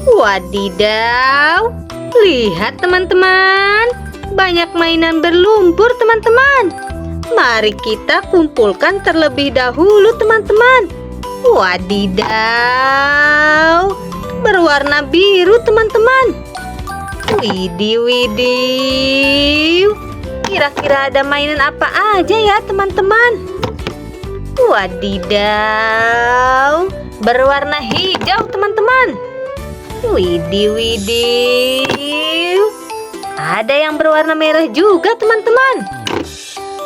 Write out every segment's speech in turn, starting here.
Wadidaw, lihat teman-teman, banyak mainan berlumpur teman-teman. Mari kita kumpulkan terlebih dahulu teman-teman. Wadidaw, berwarna biru teman-teman. Widih, widih. Kira-kira ada mainan apa aja ya teman-teman? Wadidaw, berwarna hijau teman-teman. Widih, widih. Ada yang berwarna merah juga teman-teman.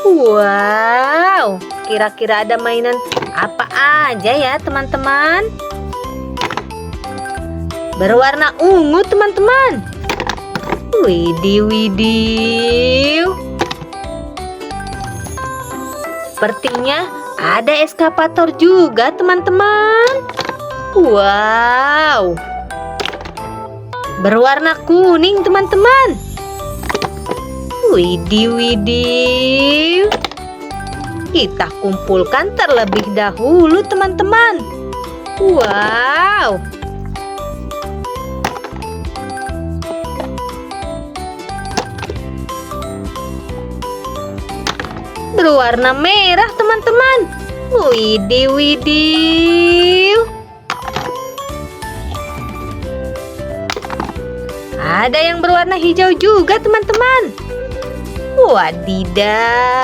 Wow, kira-kira ada mainan apa aja ya teman-teman? Berwarna ungu teman-teman. Widih, widih. Sepertinya ada eskapator juga teman-teman. Wow, berwarna kuning teman-teman. Widih, widih. Kita kumpulkan terlebih dahulu teman-teman. Wow, berwarna merah teman-teman. Widih, widih. Ada yang berwarna hijau juga teman-teman. Wadidaw.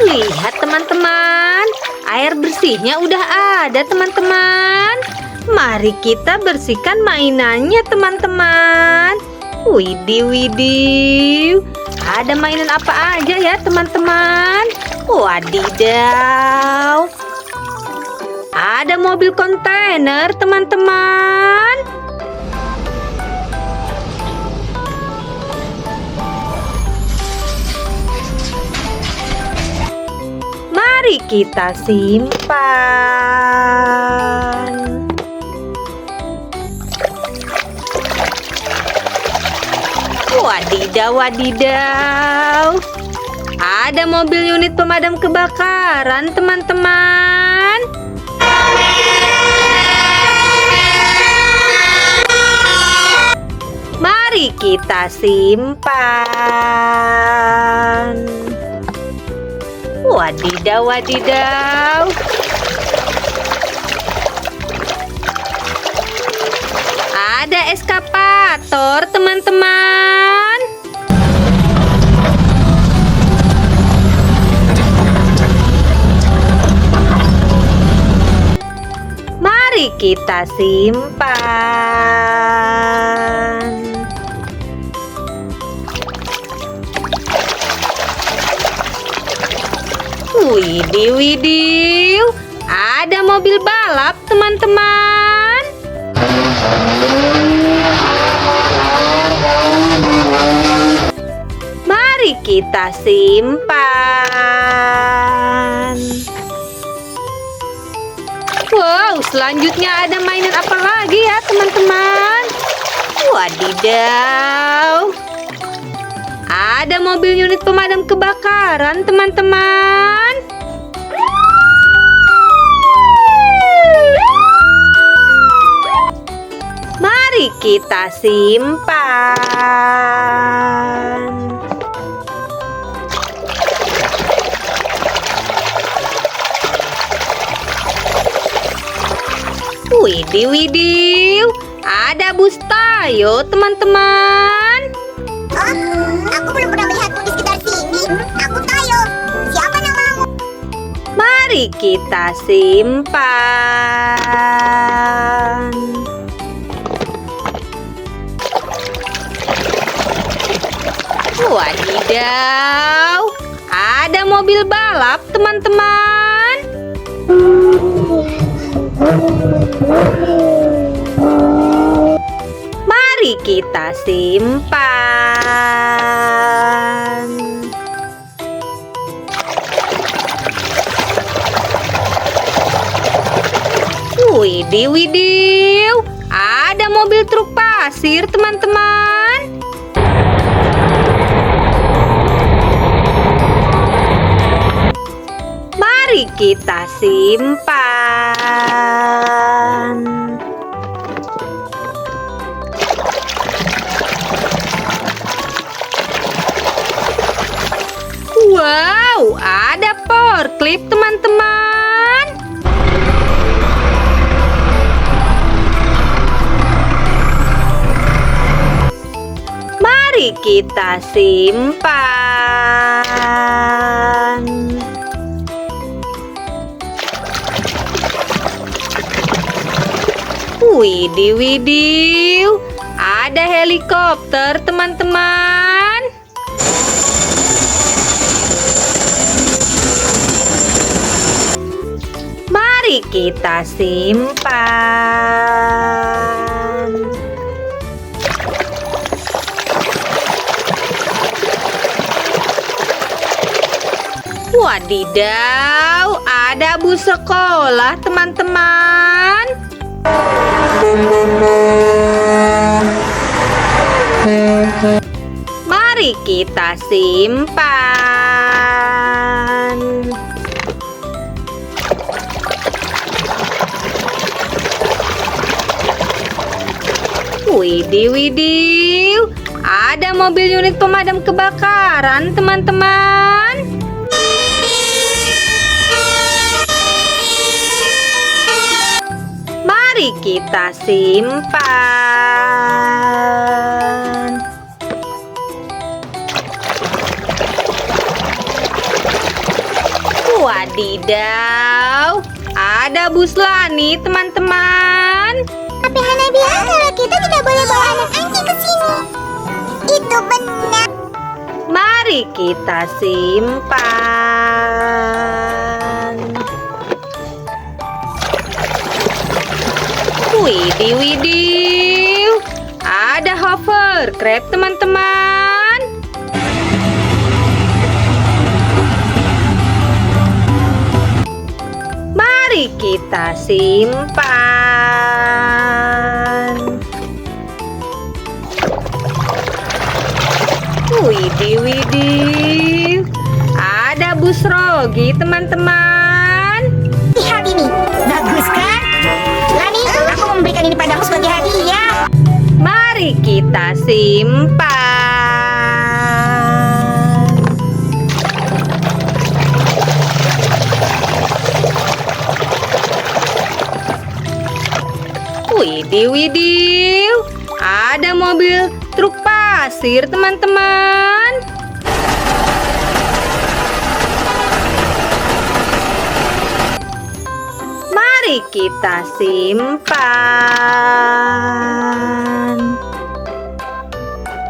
Lihat teman-teman, air bersihnya udah ada teman-teman. Mari kita bersihkan mainannya teman-teman. Widih, widih. Ada mainan apa aja ya teman-teman? Wadidaw. Ada mobil kontainer teman-teman. Mari kita simpan. Wadidaw, wadidaw. Ada mobil unit pemadam kebakaran teman-teman. Mari kita simpan. Wadidaw, wadidaw. Ada eskapator teman-teman. Mari kita simpan. Widih, widih. Ada mobil balap teman-teman. Mari kita simpan. Wow, selanjutnya ada mainan apa lagi ya teman-teman? Wadidaw. Ada mobil unit pemadam kebakaran teman-teman. Mari kita simpan. Widih, widih. Ada bus Tayo teman-teman. Aku belum pernah melihatmu di sekitar sini. Aku Tayo. Siapa namamu? Mari kita simpan. Wadidaw, ada mobil balap teman-teman. Mari kita simpan. Widih, widih. Ada mobil truk pasir teman-teman. kita simpan. Wow, ada forklift teman-teman. Mari kita simpan. Widih, widih, ada helikopter teman-teman. Mari kita simpan. Wadidaw, ada bus sekolah teman-teman. Mari kita simpan. Widih, widih, ada mobil unit pemadam kebakaran teman-teman. Mari kita simpan. Wadidaw, ada bus Lani teman-teman. Tapi Hana bilang kalau kita tidak boleh bawa anak anjing ke sini. Itu benar. Mari kita simpan. Widih, widih, ada hovercraft teman-teman. Mari kita simpan. Widih, widih, ada bus Rogi teman-teman. Lihat ini, bagus kan? Lani, aku memberikan ini padamu sebagai hadiah. Mari kita simpan. Widih, widih, ada mobil truk pasir teman-teman. Mari kita simpan.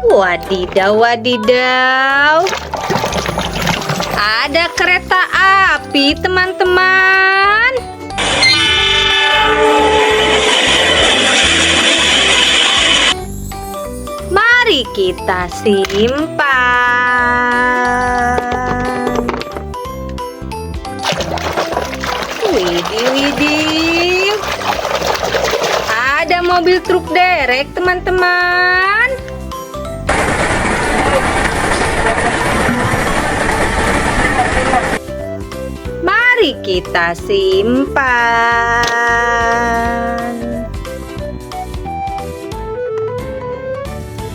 Wadidaw, wadidaw, ada kereta api teman-teman. Mari kita simpan. Widih, widih, ada mobil truk derek teman-teman. Mari kita simpan.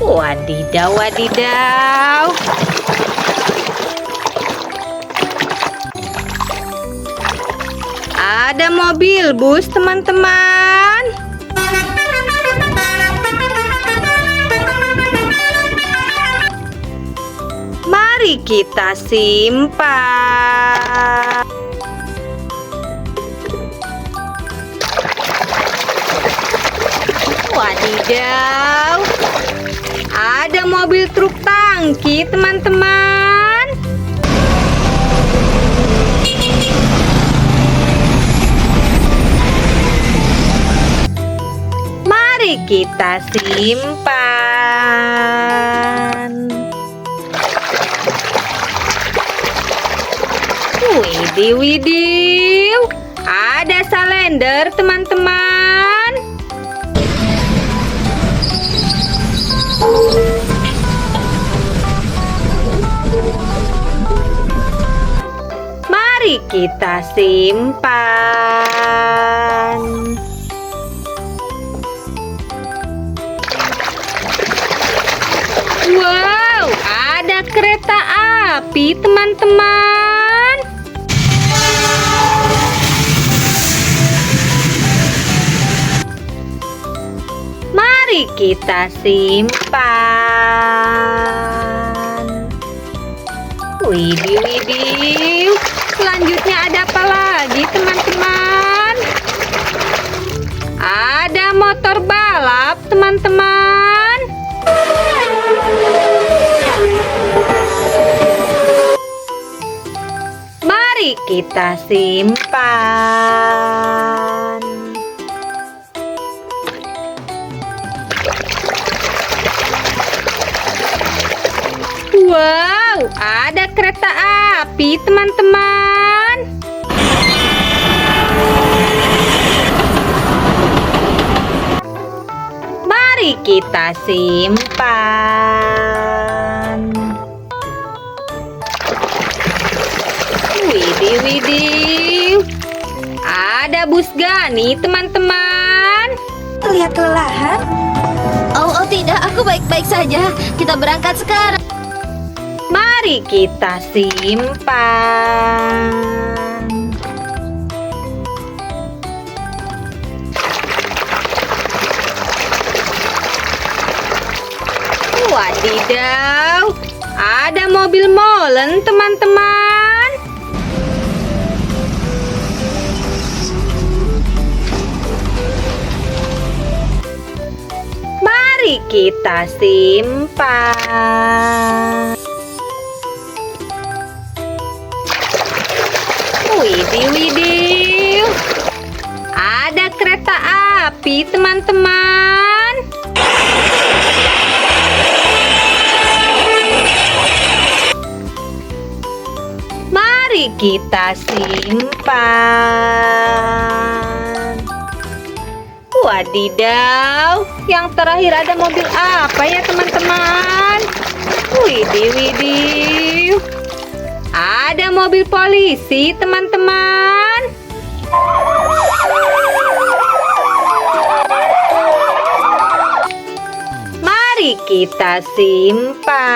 Wadidaw, wadidaw, ada mobil bus teman-teman. Mari kita simpan. Wadidaw, ada mobil truk tangki teman-teman. Mari kita simpan. Widih, widih, ada salender teman-teman. Mari kita simpan. Wow, ada kereta api, teman-teman. Mari kita simpan. Widih, widih. Selanjutnya ada apa lagi, teman-teman? Ada motor balap, teman-teman. Mari kita simpan. Wow, ada kereta api, teman-teman. Mari kita simpan. Widih, widih. Ada bus Gani, teman-teman. Terlihat kelelahan. Oh tidak, aku baik-baik saja. Kita berangkat sekarang. Mari kita simpan. Wadidaw, ada mobil molen, teman-teman. Mari kita simpan. Widih, widih. Ada kereta api, teman-teman. Mari kita simpan. Wadidaw, yang terakhir ada mobil apa ya, teman-teman? Widih, widih. Ada mobil polisi, teman-teman. Mari kita simpan.